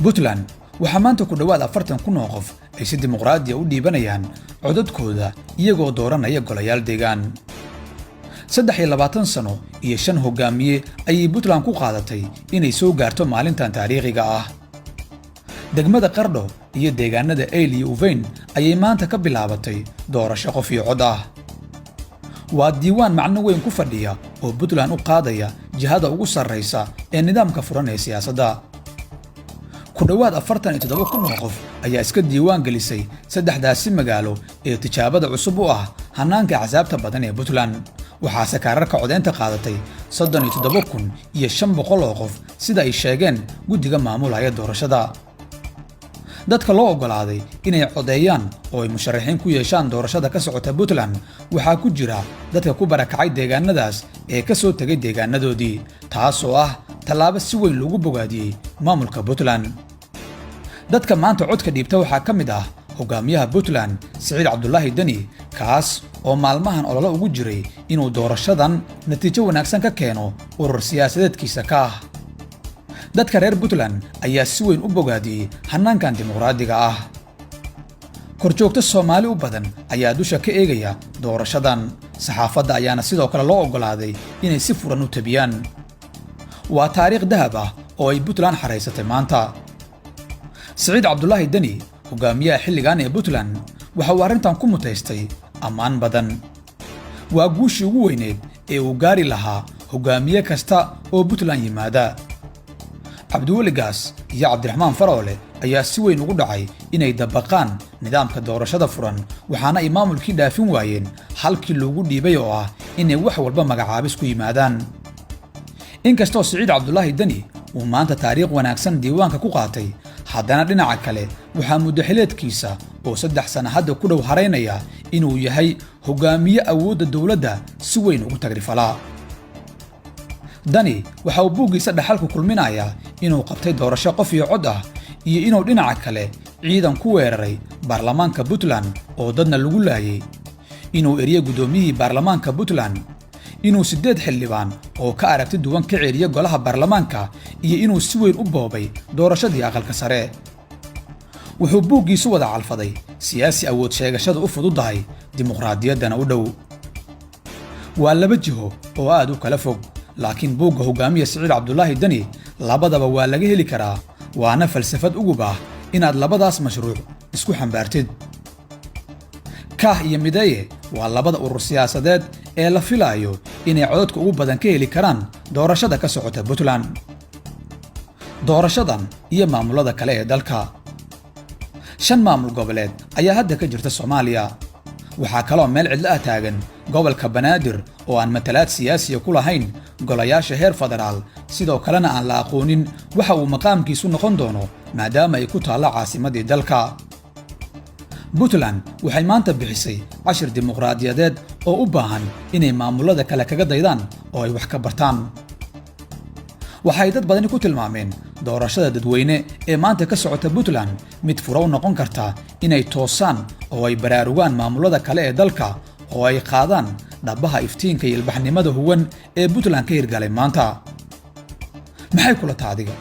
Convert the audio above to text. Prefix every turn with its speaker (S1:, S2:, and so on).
S1: Puntland waxaa maanta ku dhawaad 40 kun oo qof ay si dimuqraadi ah u dhiibanayaan codadkooda iyagoo dooranaya golayaal deegaan. 23 sano iyo 5 hogaamiye ayay Puntland ku qaadatay inay soo gaarto maalintan taariikhiga ah. degmada Qardho iyo deegaanada Eyl iyo Uveyn ayay maanta ka bilaabatay doorasho qof iyo cod ah. waa diiwaan macno weyn ku fadhiya oo Puntland u qaadaya jihada ugu sarreysa ee nidaamka furan ee siyaasadda. ku dhawaad 47 kun oo qof ayaa iska diiwaan gelisay saddexdaasi magaalo ee tijaabada cusub u ah hanaanka axsaabta badan ee Puntland. waxaase kaararka codeynta qaadatay 37,500 oo qof sida ay sheegeen guddiga maamulaya doorashada. dadka loo ogolaaday inay codeeyaan oo ay musharaxiin ku yeeshaan doorashada ka socota Puntland waxaa ku jira dadka ku barakacay deegaanadaas ee ka soo tagay deegaanadoodii, taas oo ah tallaabo si weyn loogu bogaadiyey maamulka Puntland. dadka maanta codka dhiibta waxaa ka mid ah hogaamiyaha Puntland Siciid Cabdullaahi Dani, kaas oo maalmahan olole ugu jiray inuu doorashadan natiijo wanaagsan ka keeno urur siyaasadeedkiisa ka ah. dadka reer Puntland ayaa si weyn u bogaadiyey hanaankan dimuqraadiga ah. korjoogta Soomaali u badan ayaa dusha ka eegaya doorashadan, saxaafadda ayaana sidoo kale loo ogolaaday inay si furan u tabiyaan. waa taariikh dahab ah oo ay Puntland xareysatay maanta. Siciid Cabdullaahi Dani, hogaamiyaha xilligan ee Puntland, waxa uu arrintan ku mutaystay ammaan badan. waa guushii ugu weyneed ee uu gaari lahaa hogaamiye kasta oo Puntland yimaada. Cabdiweli Gaas iyo Cabdiraxmaan Faroole ayaa si weyn ugu dhacay inay dabaqaan nidaamka doorashada furan, waxaana ay maamulkii dhaafin waayeen halkii loogu dhiibay oo ah inay wax walba magacaabis ku yimaadaan. inkastoo Siciid Cabdullaahi Dani uu maanta taariikh wanaagsan diiwaanka ku qaatay, haddana dhinaca kale waxaa muddo xileedkiisa oo 3 sano hadda ku dhow hareynaya inuu yahay hogaamiye awoodda dowladda si weyn ugu tagrifala. Dani waxa uu buugiisa dhaxalku kulminayaa inuu qabtay doorasho qof iyo cod ah iyo inuu dhinaca kale ciidan ku weeraray baarlamaanka Puntland oo dadna lagu laayay, inuu eriyay gudoomiyihii baarlamaanka Puntland, inuu 8 xildhibaan oo ka aragti duwan ka ceeriyo golaha baarlamaanka iyo inuu si weyn u boobay doorashadii aqalka sare. wuxuu buugiisu wada calfaday siyaasi awood sheegashada u fududahay dimuqraadiyaddana u dhow. waa laba jiho oo aad u kala fog, laakiin buugga hogaamiye Siciid Cabdullaahi Dani labadaba waa laga heli karaa, waana falsafad ugub ah inaad labadaas mashruuc isku xambaartid. Kaah iyo Mideeye waa labada urur siyaasadeed ee la filayo inay codadka ugu badan ka heli karaan doorashada ka socota Puntland. doorashadan iyo maamulada kale ee dalka 5 maamul goboleed ayaa hadda ka jirta Soomaaliya. waxaa kaloo meel cidla ah taagan gobolka Banaadir oo aan matalaad siyaasi ku lahayn golayaasha heer federaal, sidoo kalena aan la aqoonin waxa uu maqaamkiisu noqon doono maadaama ay ku taala caasimadii dalka. Puntland waxay maanta bixisay 10 dimuqraadiyadeed oo u baahan inay maamulada kale kaga daydaan oo ay wax ka bartaan. waxay dad badani ku tilmaameen doorashada dadweyne ee maanta ka socota Puntland mid furo u noqon karta inay toosaan oo ay baraarugaan maamulada kale ee dalka oo ay qaadaan dhabaha iftiinka iyo ilbaxnimada huwan ee Puntland ka hirgalay maanta. maxay kula taadiga